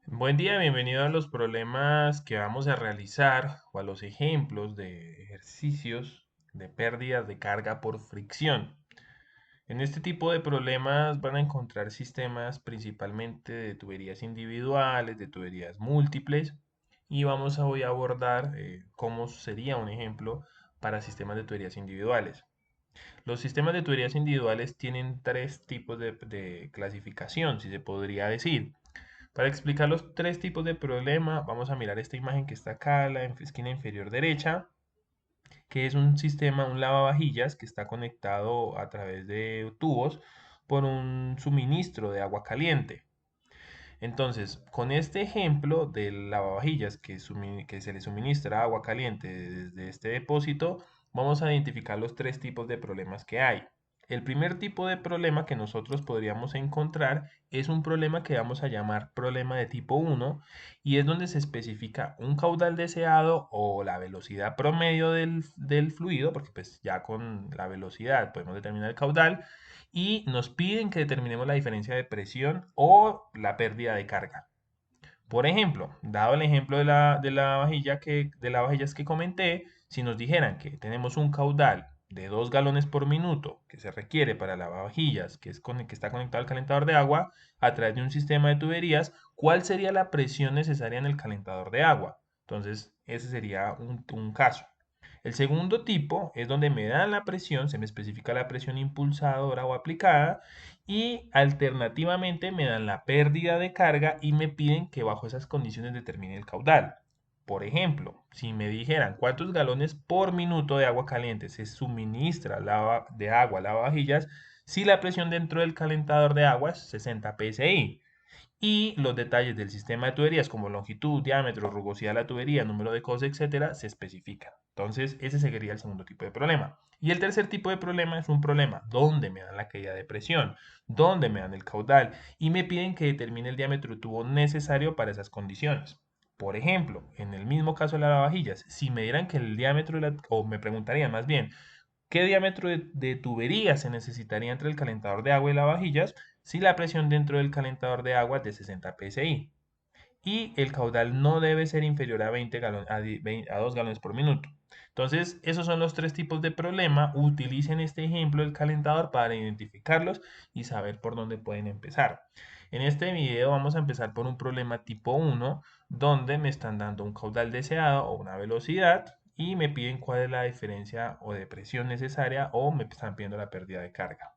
Buen día, bienvenido a los problemas que vamos a realizar o a los ejemplos de ejercicios de pérdidas de carga por fricción. En este tipo de problemas van a encontrar sistemas principalmente de tuberías individuales, de tuberías múltiples y voy a abordar cómo sería un ejemplo para sistemas de tuberías individuales. Los sistemas de tuberías individuales tienen tres tipos de clasificación, si se podría decir. Para explicar los tres tipos de problema, vamos a mirar esta imagen que está acá, la esquina inferior derecha, que es un sistema, un lavavajillas que está conectado a través de tubos por un suministro de agua caliente. Entonces, con este ejemplo del lavavajillas que se le suministra agua caliente desde este depósito, vamos a identificar los tres tipos de problemas que hay. El primer tipo de problema que nosotros podríamos encontrar es un problema que vamos a llamar problema de tipo 1 y es donde se especifica un caudal deseado o la velocidad promedio del fluido, porque pues ya con la velocidad podemos determinar el caudal, y nos piden que determinemos la diferencia de presión o la pérdida de carga. Por ejemplo, dado el ejemplo de las vajillas que comenté, si nos dijeran que tenemos un caudal de 2 galones por minuto que se requiere para lavavajillas, que está conectado al calentador de agua a través de un sistema de tuberías, ¿cuál sería la presión necesaria en el calentador de agua? Entonces, ese sería un caso. El segundo tipo es donde me dan la presión, se me especifica la presión impulsadora o aplicada y alternativamente me dan la pérdida de carga y me piden que bajo esas condiciones determine el caudal. Por ejemplo, si me dijeran cuántos galones por minuto de agua caliente se suministra de agua a lavavajillas, si la presión dentro del calentador de agua es 60 psi y los detalles del sistema de tuberías como longitud, diámetro, rugosidad de la tubería, número de cosas, etcétera, se especifican. Entonces, ese sería el segundo tipo de problema. Y el tercer tipo de problema es un problema donde me dan la caída de presión, donde me dan el caudal y me piden que determine el diámetro de tubo necesario para esas condiciones. Por ejemplo, en el mismo caso de las lavavajillas, si me dieran que el diámetro, o me preguntarían más bien, ¿qué diámetro de tubería se necesitaría entre el calentador de agua y lavavajillas si la presión dentro del calentador de agua es de 60 psi? Y el caudal no debe ser inferior a 2 galones por minuto. Entonces, esos son los tres tipos de problema. Utilicen este ejemplo del calentador para identificarlos y saber por dónde pueden empezar. En este video vamos a empezar por un problema tipo 1, donde me están dando un caudal deseado o una velocidad y me piden cuál es la diferencia o de presión necesaria o me están pidiendo la pérdida de carga.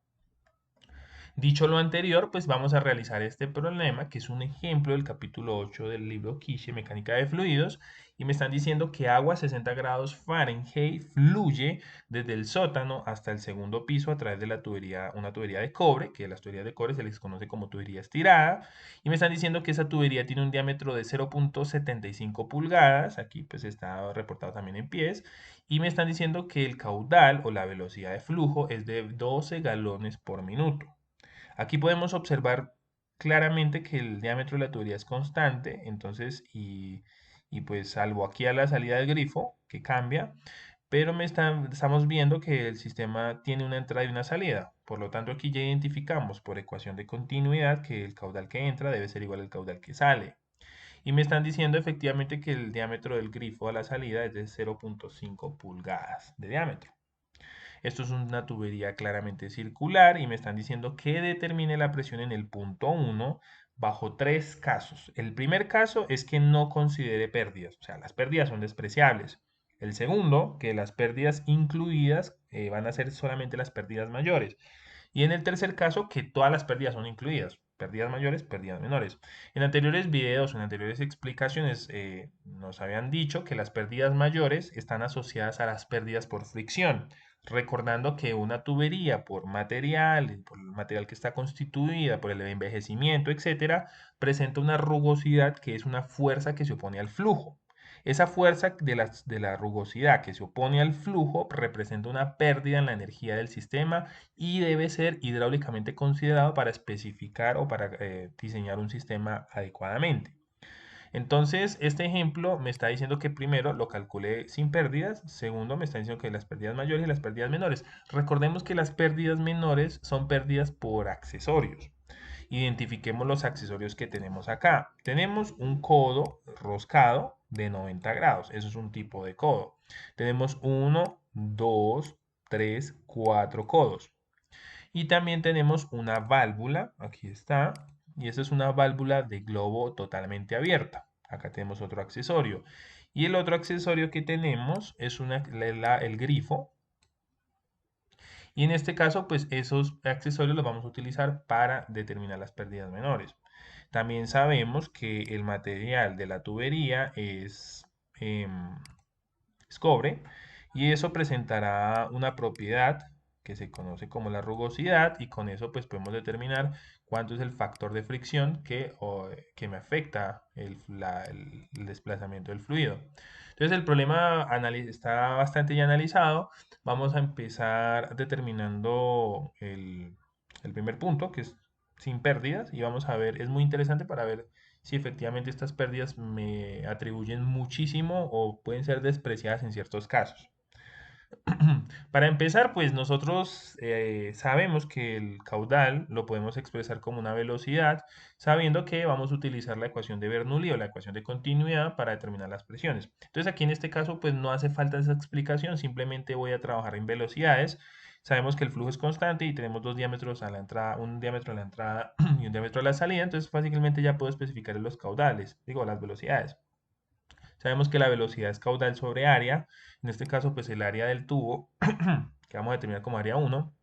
Dicho lo anterior, pues vamos a realizar este problema, que es un ejemplo del capítulo 8 del libro Kishi, Mecánica de Fluidos, y me están diciendo que agua a 60 grados Fahrenheit fluye desde el sótano hasta el segundo piso a través de una tubería de cobre, que las tuberías de cobre se les conoce como tubería estirada, y me están diciendo que esa tubería tiene un diámetro de 0.75 pulgadas, aquí pues está reportado también en pies, y me están diciendo que el caudal o la velocidad de flujo es de 12 galones por minuto. Aquí podemos observar claramente que el diámetro de la tubería es constante, entonces, y pues salvo aquí a la salida del grifo, que cambia, pero estamos viendo que el sistema tiene una entrada y una salida. Por lo tanto, aquí ya identificamos por ecuación de continuidad que el caudal que entra debe ser igual al caudal que sale. Y me están diciendo efectivamente que el diámetro del grifo a la salida es de 0.5 pulgadas de diámetro. Esto es una tubería claramente circular y me están diciendo que determine la presión en el punto 1 bajo tres casos. El primer caso es que no considere pérdidas, o sea, las pérdidas son despreciables. El segundo, que las pérdidas incluidas van a ser solamente las pérdidas mayores. Y en el tercer caso, que todas las pérdidas son incluidas. Pérdidas mayores, pérdidas menores. En anteriores videos, en anteriores explicaciones, nos habían dicho que las pérdidas mayores están asociadas a las pérdidas por fricción. Recordando que una tubería por el material que está constituida, por el envejecimiento, etcétera, presenta una rugosidad que es una fuerza que se opone al flujo. Esa fuerza de la rugosidad que se opone al flujo representa una pérdida en la energía del sistema y debe ser hidráulicamente considerado para especificar o para diseñar un sistema adecuadamente. Entonces, este ejemplo me está diciendo que primero lo calculé sin pérdidas, segundo me está diciendo que las pérdidas mayores y las pérdidas menores. Recordemos que las pérdidas menores son pérdidas por accesorios Identifiquemos los accesorios que tenemos acá. Tenemos un codo roscado de 90 grados. Eso es un tipo de codo. Tenemos uno, dos, tres, cuatro codos. Y también tenemos una válvula. Aquí está. Y esa es una válvula de globo totalmente abierta. Acá tenemos otro accesorio. Y el otro accesorio que tenemos es el grifo. Y en este caso, pues esos accesorios los vamos a utilizar para determinar las pérdidas menores. También sabemos que el material de la tubería em, es cobre y eso presentará una propiedad que se conoce como la rugosidad y con eso pues podemos determinar cuánto es el factor de fricción que me afecta el desplazamiento del fluido. Entonces el problema está bastante ya analizado. Vamos a empezar determinando el primer punto, que es sin pérdidas, y vamos a ver, es muy interesante para ver si efectivamente estas pérdidas me atribuyen muchísimo o pueden ser despreciadas en ciertos casos. Para empezar, pues nosotros sabemos que el caudal lo podemos expresar como una velocidad, sabiendo que vamos a utilizar la ecuación de Bernoulli o la ecuación de continuidad para determinar las presiones. Entonces aquí en este caso, pues no hace falta esa explicación, simplemente voy a trabajar en velocidades. Sabemos que el flujo es constante y tenemos dos diámetros a la entrada, un diámetro a la entrada y un diámetro a la salida, entonces fácilmente ya puedo especificar los caudales, digo, las velocidades. Sabemos que la velocidad es caudal sobre área, en este caso pues el área del tubo, que vamos a determinar como área 1,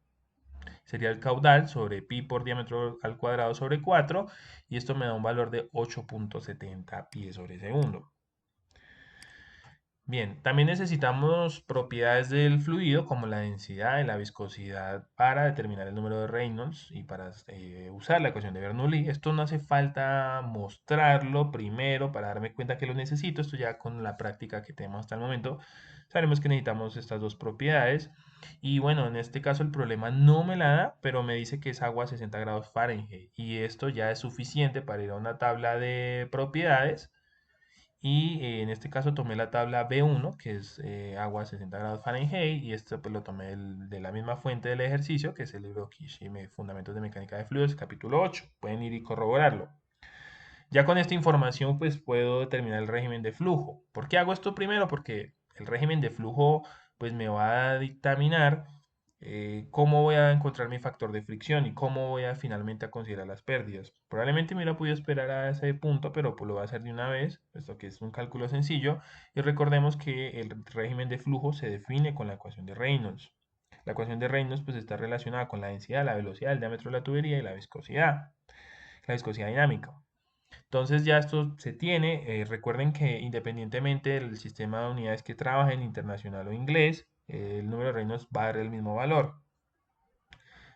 sería el caudal sobre pi por diámetro al cuadrado sobre 4, y esto me da un valor de 8.70 pies sobre segundo. Bien, también necesitamos propiedades del fluido como la densidad y la viscosidad para determinar el número de Reynolds y para usar la ecuación de Bernoulli. Esto no hace falta mostrarlo primero para darme cuenta que lo necesito. Esto ya con la práctica que tenemos hasta el momento sabemos que necesitamos estas dos propiedades. Y bueno, en este caso el problema no me la da, pero me dice que es agua a 60 grados Fahrenheit. Y esto ya es suficiente para ir a una tabla de propiedades y en este caso tomé la tabla B1, que es agua a 60 grados Fahrenheit, y esto pues lo tomé de la misma fuente del ejercicio, que es el libro Kishime, Fundamentos de Mecánica de Fluidos, capítulo 8. Pueden ir y corroborarlo. Ya con esta información pues puedo determinar el régimen de flujo. ¿Por qué hago esto primero? Porque el régimen de flujo pues me va a dictaminar cómo voy a encontrar mi factor de fricción y cómo voy a finalmente a considerar las pérdidas. Probablemente me hubiera podido esperar a ese punto, pero pues lo voy a hacer de una vez, puesto que es un cálculo sencillo. Y recordemos que el régimen de flujo se define con la ecuación de Reynolds. La ecuación de Reynolds pues está relacionada con la densidad, la velocidad, el diámetro de la tubería y la viscosidad dinámica. Entonces ya esto se tiene. Recuerden que independientemente del sistema de unidades que trabajen, internacional o inglés, el número de Reynolds va a dar el mismo valor.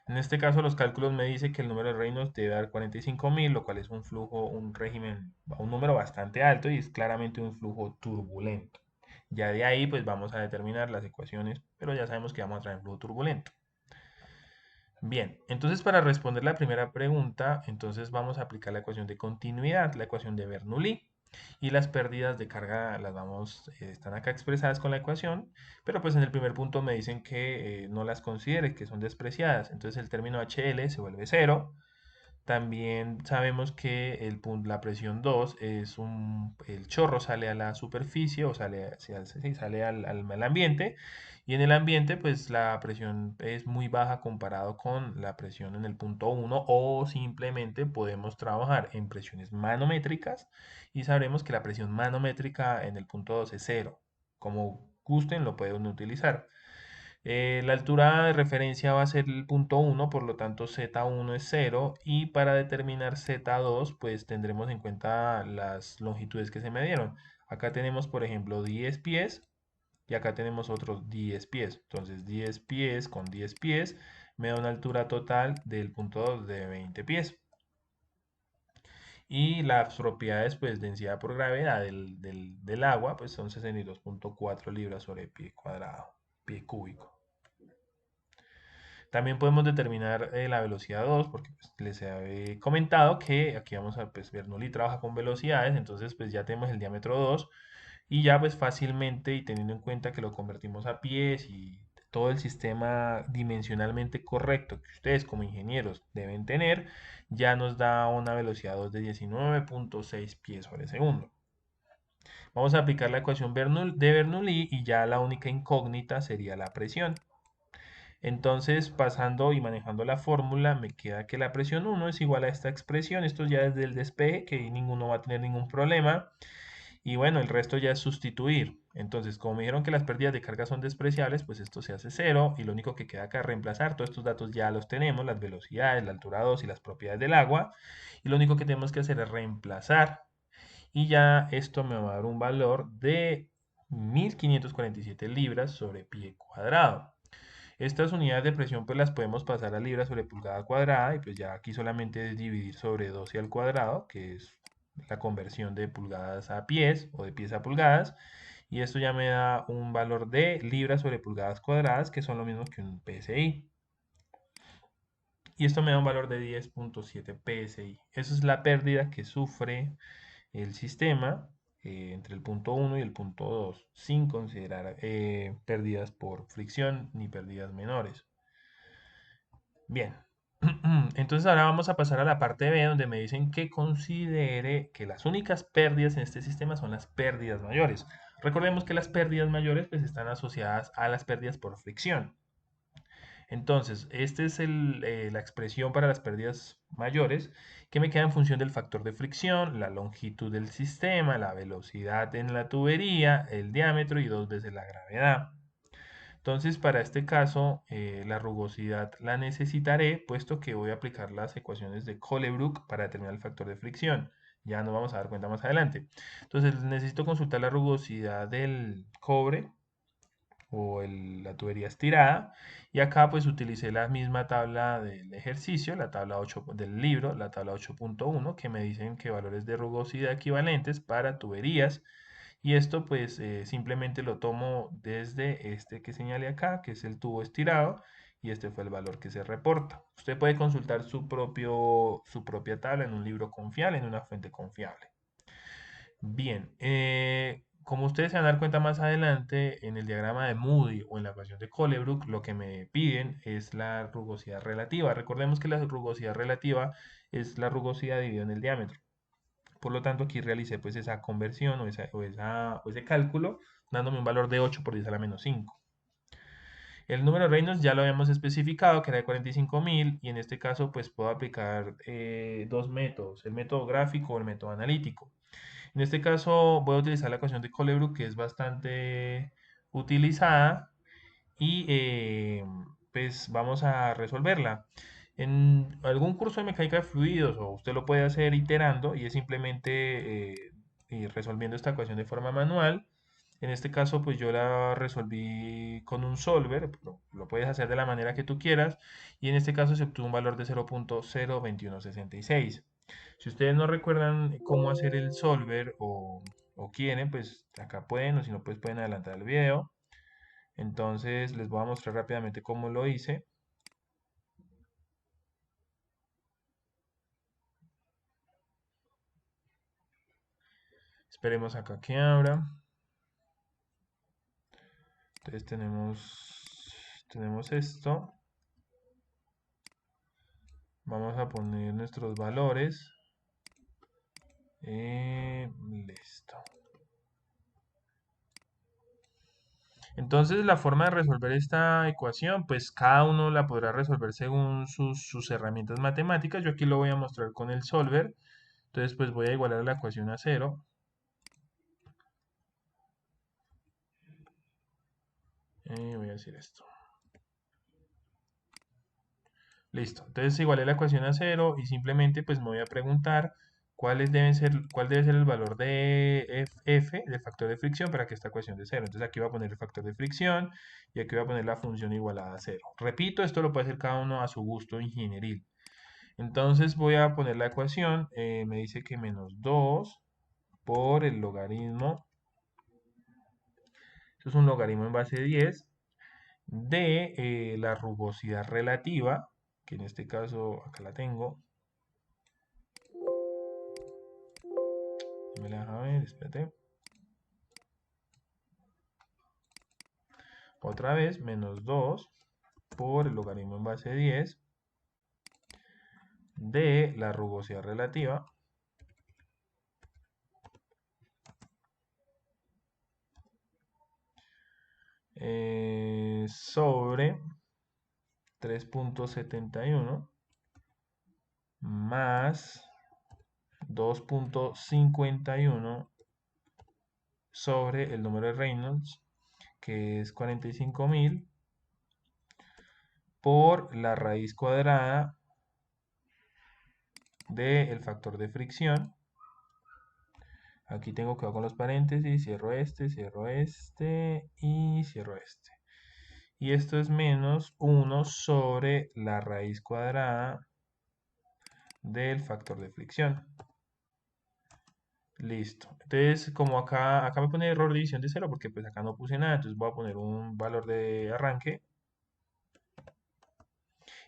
En este caso los cálculos me dicen que el número de Reynolds debe dar 45.000, lo cual es un flujo, un régimen, un número bastante alto y es claramente un flujo turbulento. Ya de ahí pues vamos a determinar las ecuaciones, pero ya sabemos que vamos a traer flujo turbulento. Bien, entonces para responder la primera pregunta, entonces vamos a aplicar la ecuación de continuidad, la ecuación de Bernoulli. Y las pérdidas de carga están acá expresadas con la ecuación, pero pues en el primer punto me dicen que no las considere, que son despreciadas. Entonces el término HL se vuelve cero. También sabemos que la presión 2 el chorro sale a la superficie o sale al ambiente, y en el ambiente pues la presión es muy baja comparado con la presión en el punto 1, o simplemente podemos trabajar en presiones manométricas y sabremos que la presión manométrica en el punto 2 es cero. Como gusten lo pueden utilizar. La altura de referencia va a ser el punto 1, por lo tanto Z1 es 0, y para determinar Z2 pues tendremos en cuenta las longitudes que se me dieron. Acá tenemos por ejemplo 10 pies y acá tenemos otros 10 pies. Entonces 10 pies con 10 pies me da una altura total del punto 2 de 20 pies. Y las propiedades, pues densidad por gravedad del agua, pues son 62.4 libras sobre pie cuadrado, pie cúbico. También podemos determinar la velocidad 2, porque pues, les he comentado que aquí vamos a pues, Bernoulli trabaja con velocidades, entonces pues ya tenemos el diámetro 2 y ya pues fácilmente, y teniendo en cuenta que lo convertimos a pies y todo el sistema dimensionalmente correcto que ustedes como ingenieros deben tener, ya nos da una velocidad 2 de 19.6 pies sobre segundo. Vamos a aplicar la ecuación de Bernoulli y ya la única incógnita sería la presión. Entonces, pasando y manejando la fórmula, me queda que la presión 1 es igual a esta expresión. Esto ya es del despeje, que ninguno va a tener ningún problema. Y bueno, el resto ya es sustituir. Entonces, como me dijeron que las pérdidas de carga son despreciables, pues esto se hace cero. Y lo único que queda acá es reemplazar. Todos estos datos ya los tenemos, las velocidades, la altura 2 y las propiedades del agua. Y lo único que tenemos que hacer es reemplazar. Y ya esto me va a dar un valor de 1547 libras sobre pie cuadrado. Estas unidades de presión pues las podemos pasar a libras sobre pulgada cuadrada y pues ya aquí solamente es dividir sobre 12 al cuadrado, que es la conversión de pulgadas a pies o de pies a pulgadas. Y esto ya me da un valor de libras sobre pulgadas cuadradas, que son lo mismo que un PSI. Y esto me da un valor de 10.7 PSI. Esa es la pérdida que sufre el sistema entre el punto 1 y el punto 2, sin considerar pérdidas por fricción ni pérdidas menores. Bien, entonces ahora vamos a pasar a la parte B donde me dicen que considere que las únicas pérdidas en este sistema son las pérdidas mayores. Recordemos que las pérdidas mayores pues están asociadas a las pérdidas por fricción. Entonces, esta es la expresión para las pérdidas mayores que me queda en función del factor de fricción, la longitud del sistema, la velocidad en la tubería, el diámetro y dos veces la gravedad. Entonces, para este caso, la rugosidad la necesitaré, puesto que voy a aplicar las ecuaciones de Colebrook para determinar el factor de fricción. Ya nos vamos a dar cuenta más adelante. Entonces, necesito consultar la rugosidad del cobre o la tubería estirada. Y acá pues utilicé la misma tabla del ejercicio, la tabla 8 del libro, la tabla 8.1, que me dicen que valores de rugosidad equivalentes para tuberías y esto pues simplemente lo tomo desde este que señalé acá, que es el tubo estirado, y este fue el valor que se reporta. Usted puede consultar su propia tabla en un libro confiable, en una fuente confiable. Bien, como ustedes se van a dar cuenta más adelante, en el diagrama de Moody o en la ecuación de Colebrook, lo que me piden es la rugosidad relativa. Recordemos que la rugosidad relativa es la rugosidad dividida en el diámetro. Por lo tanto, aquí realicé pues esa conversión o ese cálculo, dándome un valor de 8 por 10 a la menos 5. El número de Reynolds ya lo habíamos especificado, que era de 45.000, y en este caso pues puedo aplicar dos métodos, el método gráfico o el método analítico. En este caso voy a utilizar la ecuación de Colebrook, que es bastante utilizada, y pues vamos a resolverla. En algún curso de mecánica de fluidos, o usted lo puede hacer iterando, y es simplemente resolviendo esta ecuación de forma manual. En este caso, pues yo la resolví con un solver, lo puedes hacer de la manera que tú quieras, y en este caso se obtuvo un valor de 0.02166. Si ustedes no recuerdan cómo hacer el solver o quieren, pues acá pueden, o si no, pues pueden adelantar el video. Entonces les voy a mostrar rápidamente cómo lo hice. Esperemos acá que abra. Entonces tenemos esto. Vamos a poner nuestros valores. Listo. Entonces la forma de resolver esta ecuación, pues cada uno la podrá resolver según sus herramientas matemáticas. Yo aquí lo voy a mostrar con el solver. Entonces pues voy a igualar la ecuación a cero. Voy a decir esto. Listo. Entonces igualé la ecuación a cero y simplemente pues me voy a preguntar cuál debe ser el valor de f del factor de fricción para que esta ecuación de cero. Entonces aquí voy a poner el factor de fricción y aquí voy a poner la función igualada a cero. Repito, esto lo puede hacer cada uno a su gusto ingenieril. Entonces voy a poner la ecuación, me dice que menos 2 por el logaritmo, esto es un logaritmo en base 10, de la rugosidad relativa, que en este caso acá la tengo. Me la deja ver, espérate. otra vez, menos 2 por el logaritmo en base 10 de la rugosidad relativa sobre 3.71 más 2.51 sobre el número de Reynolds, que es 45.000, por la raíz cuadrada del factor de fricción. Aquí tengo que va con los paréntesis, cierro este y cierro este. Y esto es menos 1 sobre la raíz cuadrada del factor de fricción. Listo. Entonces, como acá me pone error de división de 0 porque pues acá no puse nada, entonces voy a poner un valor de arranque.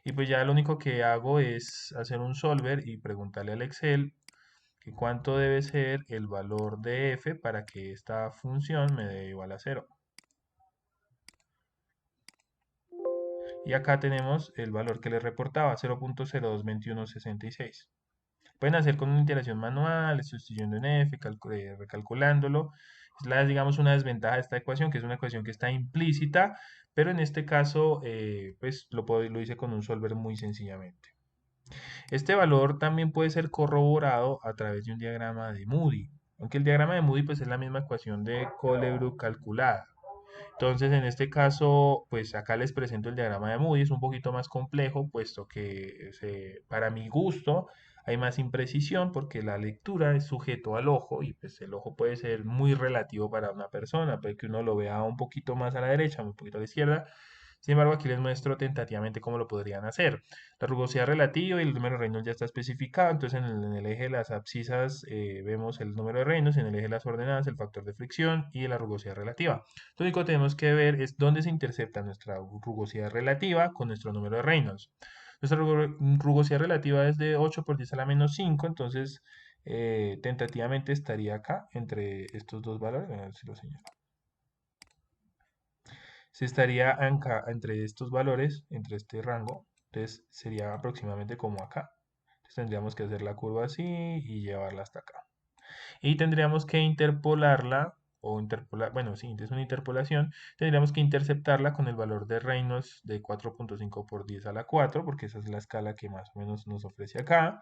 Y pues ya lo único que hago es hacer un solver y preguntarle al Excel que cuánto debe ser el valor de f para que esta función me dé igual a 0. Y acá tenemos el valor que les reportaba, 0.022166. Pueden hacer con una integración manual, sustituyendo en f, recalculándolo. Es digamos, una desventaja de esta ecuación, que es una ecuación que está implícita, pero en este caso, pues lo hice con un solver muy sencillamente. Este valor también puede ser corroborado a través de un diagrama de Moody, aunque el diagrama de Moody pues, es la misma ecuación de Colebrook calculada. Entonces, en este caso, pues acá les presento el diagrama de Moody, es un poquito más complejo, puesto que para mi gusto hay más imprecisión porque la lectura es sujeto al ojo y pues el ojo puede ser muy relativo para una persona, puede que uno lo vea un poquito más a la derecha, un poquito a la izquierda. Sin embargo, aquí les muestro tentativamente cómo lo podrían hacer. La rugosidad relativa y el número de Reynolds ya está especificado, entonces en el eje de las abscisas vemos el número de Reynolds, en el eje de las ordenadas el factor de fricción y la rugosidad relativa. Lo único que tenemos que ver es dónde se intercepta nuestra rugosidad relativa con nuestro número de Reynolds. Nuestra rugosidad relativa es de 8 por 10 a la menos 5, entonces tentativamente estaría acá entre estos dos valores. A ver si lo señalo. Se estaría entre estos valores, entre este rango, entonces sería aproximadamente como acá. Entonces tendríamos que hacer la curva así y llevarla hasta acá. Y tendríamos que interpolarla, o interpolar, bueno, sí, es una interpolación, tendríamos que interceptarla con el valor de Reynolds de 4.5 por 10 a la 4, porque esa es la escala que más o menos nos ofrece acá.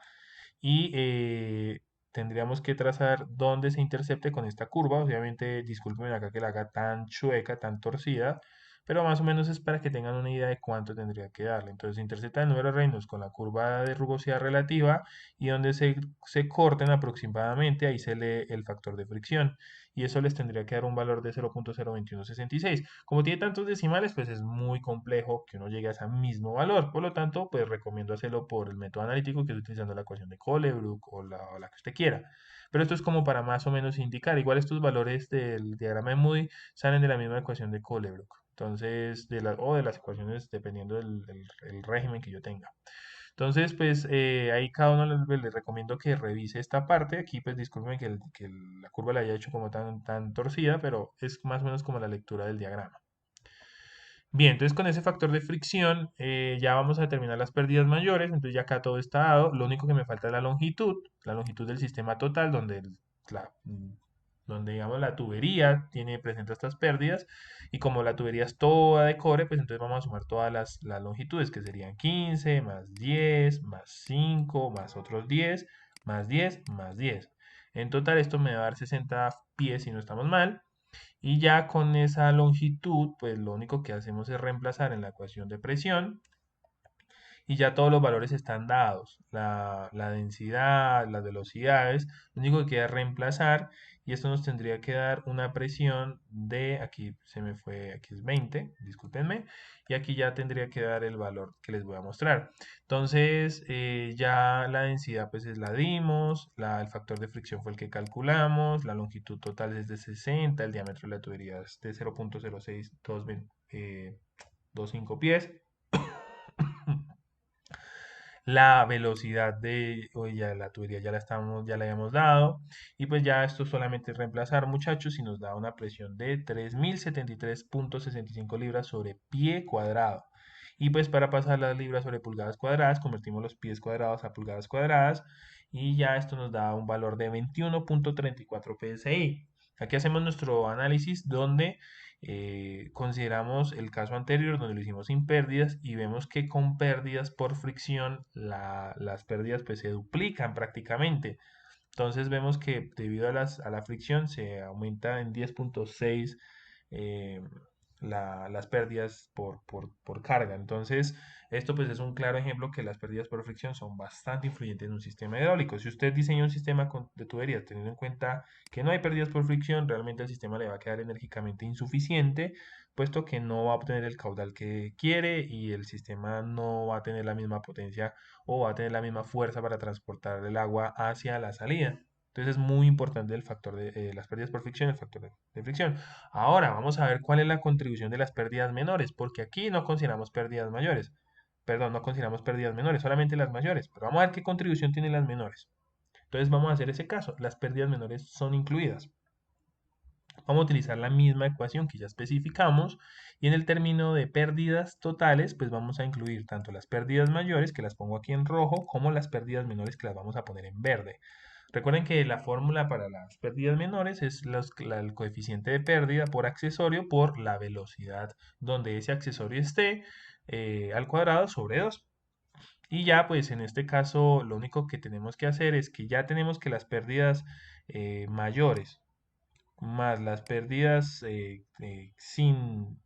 Y tendríamos que trazar dónde se intercepte con esta curva. Obviamente, disculpen acá que la haga tan chueca, tan torcida, pero más o menos es para que tengan una idea de cuánto tendría que darle. Entonces, intercepta el número de Reynolds con la curva de rugosidad relativa y donde se corten aproximadamente, ahí se lee el factor de fricción. Y eso les tendría que dar un valor de 0.02166. Como tiene tantos decimales, pues es muy complejo que uno llegue a ese mismo valor. Por lo tanto, pues recomiendo hacerlo por el método analítico, que es utilizando la ecuación de Colebrook o la que usted quiera. Pero esto es como para más o menos indicar. Igual estos valores del diagrama de Moody salen de la misma ecuación de Colebrook. Entonces, o de las ecuaciones dependiendo del régimen que yo tenga. Entonces, pues ahí cada uno les recomiendo que revise esta parte. Aquí, pues disculpen que la curva la haya hecho como tan torcida, pero es más o menos como la lectura del diagrama. Bien, entonces con ese factor de fricción ya vamos a determinar las pérdidas mayores, entonces ya acá todo está dado, lo único que me falta es la longitud del sistema total, donde digamos la tubería presenta estas pérdidas, y como la tubería es toda de cobre, pues entonces vamos a sumar todas las longitudes, que serían 15, más 10, más 5, más otros 10, más 10, más 10. En total esto me va a dar 60 pies si no estamos mal. Y ya con esa longitud, pues lo único que hacemos es reemplazar en la ecuación de presión y ya todos los valores están dados. La densidad, las velocidades, lo único que queda es reemplazar y esto nos tendría que dar una presión de, aquí se me fue, aquí es 20, discúlpenme, y aquí ya tendría que dar el valor que les voy a mostrar. Entonces, ya la densidad pues es la dimos, el factor de fricción fue el que calculamos, la longitud total es de 60, el diámetro de la tubería es de 0.0625 pies. la velocidad de, oye, ya la tubería ya la habíamos dado, y pues ya esto solamente es reemplazar, muchachos, y nos da una presión de 3073,65 libras sobre pie cuadrado. Y pues para pasar las libras sobre pulgadas cuadradas, convertimos los pies cuadrados a pulgadas cuadradas, y ya esto nos da un valor de 21,34 psi. Aquí hacemos nuestro análisis donde consideramos el caso anterior donde lo hicimos sin pérdidas y vemos que con pérdidas por fricción las pérdidas pues se duplican prácticamente. Entonces vemos que debido a la fricción se aumenta en 10,6 eh, las pérdidas por carga. Entonces esto pues es un claro ejemplo que las pérdidas por fricción son bastante influyentes en un sistema hidráulico. Si usted diseña un sistema de tuberías teniendo en cuenta que no hay pérdidas por fricción, realmente el sistema le va a quedar enérgicamente insuficiente, puesto que no va a obtener el caudal que quiere y el sistema no va a tener la misma potencia o va a tener la misma fuerza para transportar el agua hacia la salida. Entonces es muy importante el factor de las pérdidas por fricción, el factor de fricción. Ahora vamos a ver cuál es la contribución de las pérdidas menores, porque aquí no consideramos pérdidas mayores. Perdón, no consideramos pérdidas menores, solamente las mayores. Pero vamos a ver qué contribución tienen las menores. Entonces vamos a hacer ese caso. Las pérdidas menores son incluidas. Vamos a utilizar la misma ecuación que ya especificamos y en el término de pérdidas totales, pues vamos a incluir tanto las pérdidas mayores, que las pongo aquí en rojo, como las pérdidas menores, que las vamos a poner en verde. Recuerden que la fórmula para las pérdidas menores es el coeficiente de pérdida por accesorio por la velocidad donde ese accesorio esté al cuadrado sobre 2. Y ya pues en este caso lo único que tenemos que hacer es que ya tenemos que las pérdidas mayores más las pérdidas sin,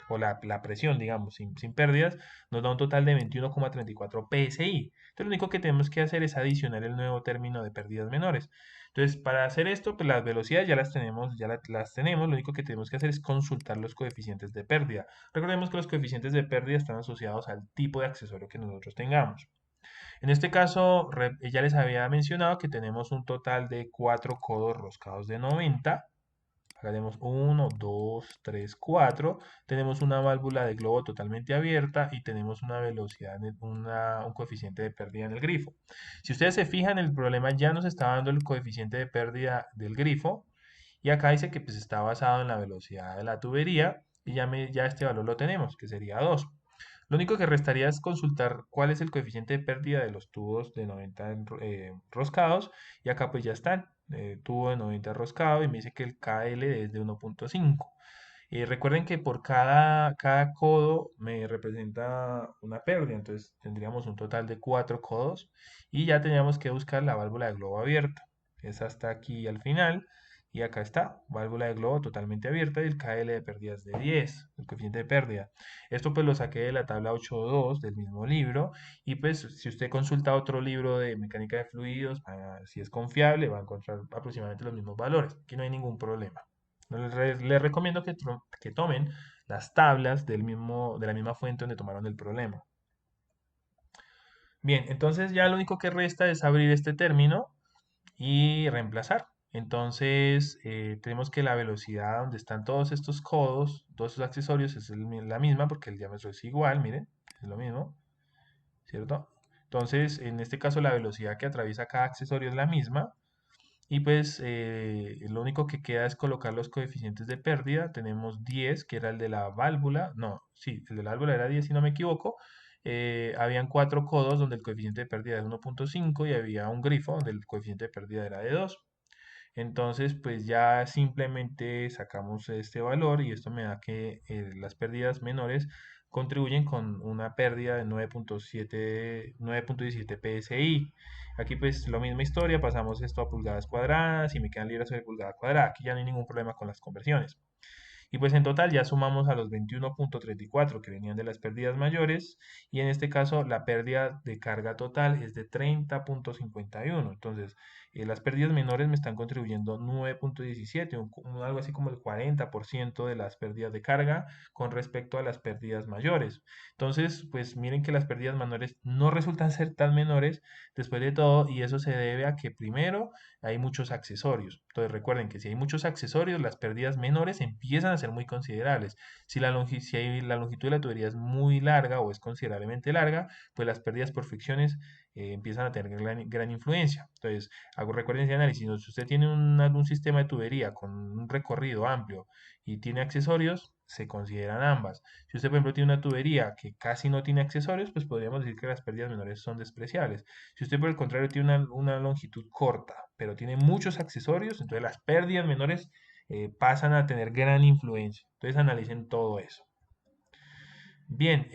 o la presión, digamos, sin pérdidas, nos da un total de 21,34 PSI. Entonces, lo único que tenemos que hacer es adicionar el nuevo término de pérdidas menores. Entonces, para hacer esto, pues las velocidades ya las tenemos, las tenemos, lo único que tenemos que hacer es consultar los coeficientes de pérdida. Recordemos que los coeficientes de pérdida están asociados al tipo de accesorio que nosotros tengamos. En este caso, ya les había mencionado que tenemos un total de 4 codos roscados de 90. Acá tenemos 1, 2, 3, 4. Tenemos una válvula de globo totalmente abierta y tenemos una velocidad, un coeficiente de pérdida en el grifo. Si ustedes se fijan, el problema ya nos está dando el coeficiente de pérdida del grifo y acá dice que pues, está basado en la velocidad de la tubería y ya este valor lo tenemos, que sería 2. Lo único que restaría es consultar cuál es el coeficiente de pérdida de los tubos de 90 roscados y acá pues ya están, tubo de 90 roscado y me dice que el KL es de 1,5. Recuerden que por cada codo me representa una pérdida, entonces tendríamos un total de 4 codos y ya tendríamos que buscar la válvula de globo abierto. Es hasta aquí al final y acá está, válvula de globo totalmente abierta y el KL de pérdidas de 10, el coeficiente de pérdida. Esto pues lo saqué de la tabla 8.2 del mismo libro y pues si usted consulta otro libro de mecánica de fluidos, si es confiable, va a encontrar aproximadamente los mismos valores. Aquí no hay ningún problema. Les recomiendo que tomen las tablas de la misma fuente donde tomaron el problema. Bien, entonces ya lo único que resta es abrir este término y reemplazar. Entonces, tenemos que la velocidad donde están todos estos codos, todos estos accesorios, es la misma porque el diámetro es igual, miren, es lo mismo, ¿cierto? Entonces, en este caso, la velocidad que atraviesa cada accesorio es la misma. Y pues lo único que queda es colocar los coeficientes de pérdida. Tenemos 10, que era el de la válvula. No, sí, el de la válvula era 10 si no me equivoco. Habían 4 codos donde el coeficiente de pérdida es 1,5 y había un grifo donde el coeficiente de pérdida era de 2. Entonces, pues ya simplemente sacamos este valor y esto me da que las pérdidas menores contribuyen con una pérdida de 9,17 PSI. Aquí pues la misma historia, pasamos esto a pulgadas cuadradas y me quedan libras sobre pulgada cuadrada. Aquí ya no hay ningún problema con las conversiones. Y pues en total ya sumamos a los 21,34 que venían de las pérdidas mayores y en este caso la pérdida de carga total es de 30,51. Entonces las pérdidas menores me están contribuyendo 9,17, algo así como el 40% de las pérdidas de carga con respecto a las pérdidas mayores. Entonces pues miren que las pérdidas menores no resultan ser tan menores después de todo y eso se debe a que primero hay muchos accesorios. Entonces recuerden que si hay muchos accesorios, las pérdidas menores empiezan a ser muy considerables. Si la longitud de la tubería es muy larga o es considerablemente larga, pues las pérdidas por fricciones empiezan a tener gran influencia. Entonces, recuerden ese análisis. Si usted tiene un sistema de tubería con un recorrido amplio y tiene accesorios, se consideran ambas. Si usted, por ejemplo, tiene una tubería que casi no tiene accesorios, pues podríamos decir que las pérdidas menores son despreciables. Si usted, por el contrario, tiene una longitud corta, pero tiene muchos accesorios, entonces las pérdidas menores pasan a tener gran influencia. Entonces, analicen todo eso. Bien,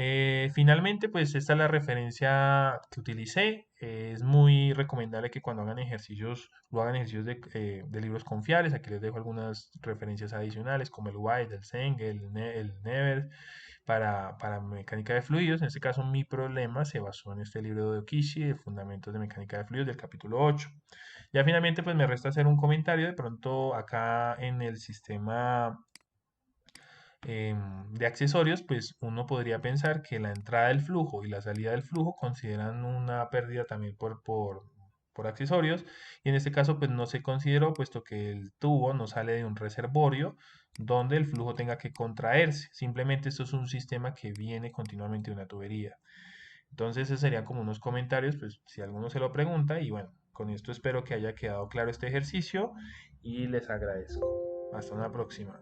finalmente, pues esta es la referencia que utilicé. Es muy recomendable que cuando hagan ejercicios, lo hagan ejercicios de libros confiables. Aquí les dejo algunas referencias adicionales, como el White, el Zeng, el Never, para mecánica de fluidos. En este caso, mi problema se basó en este libro de Okishi, de Fundamentos de Mecánica de Fluidos, del capítulo 8. Ya finalmente, pues me resta hacer un comentario. De pronto, acá en el sistema de accesorios, pues uno podría pensar que la entrada del flujo y la salida del flujo consideran una pérdida también por accesorios, y en este caso pues no se consideró, puesto que el tubo no sale de un reservorio donde el flujo tenga que contraerse. Simplemente esto es un sistema que viene continuamente de una tubería. Entonces esos serían como unos comentarios, pues si alguno se lo pregunta. Y bueno, con esto espero que haya quedado claro este ejercicio y les agradezco. Hasta una próxima.